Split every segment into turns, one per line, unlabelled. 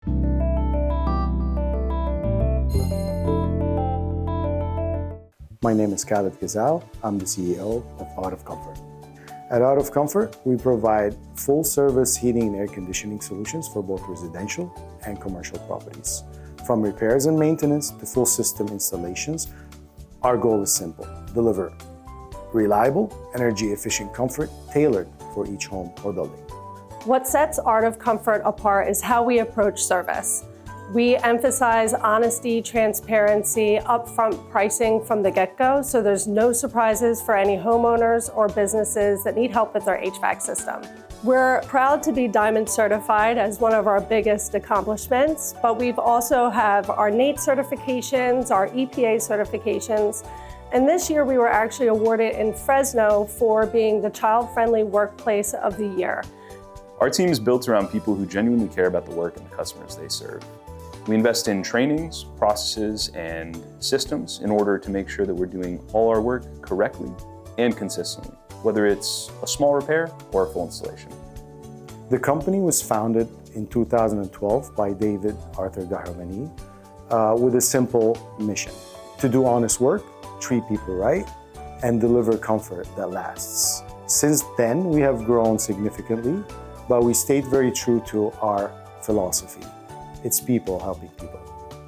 My name is Khaled Ghazal. I'm the CEO of Art of Comfort. At Art of Comfort, we provide full-service heating and air conditioning solutions for both residential and commercial properties. From repairs and maintenance to full system installations, our goal is simple: deliver reliable, energy-efficient comfort tailored for each home or building.
What sets Art of Comfort apart is how we approach service. We emphasize honesty, transparency, upfront pricing from the get-go, so there's no surprises for any homeowners or businesses that need help with their HVAC system. We're proud to be Diamond certified as one of our biggest accomplishments, but we've also have our NATE certifications, our EPA certifications, and this year we were actually awarded in Fresno for being the Child-Friendly Workplace of the Year.
Our team is built around people who genuinely care about the work and the customers they serve. We invest in trainings, processes, and systems in order to make sure that we're doing all our work correctly and consistently, whether it's a small repair or a full installation.
The company was founded in 2012 by David Arthur Daharmani with a simple mission: to do honest work, treat people right, and deliver comfort that lasts. Since then, we have grown significantly, but we stayed very true to our philosophy. It's people helping people.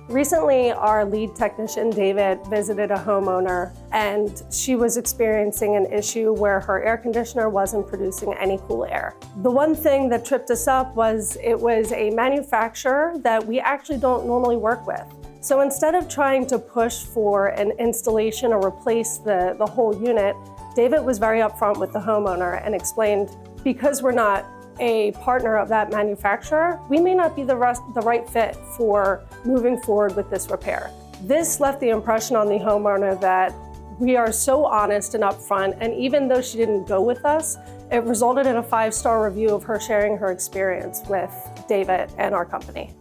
Recently, our lead technician, David, visited a homeowner, and she was experiencing an issue where her air conditioner wasn't producing any cool air. The one thing that tripped us up was it was a manufacturer that we actually don't normally work with. So instead of trying to push for an installation or replace the whole unit, David was very upfront with the homeowner and explained, because we're not a partner of that manufacturer, we may not be the right fit for moving forward with this repair. This left the impression on the homeowner that we are so honest and upfront, and even though she didn't go with us, it resulted in a 5-star review of her sharing her experience with David and our company.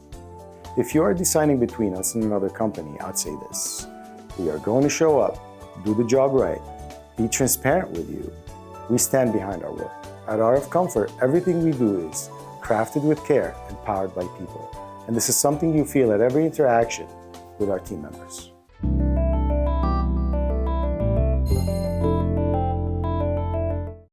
If you are deciding between us and another company, I'd say this: we are going to show up, do the job right, be transparent with you. We stand behind our work. At Art of Comfort, everything we do is crafted with care and powered by people. And this is something you feel at every interaction with our team members.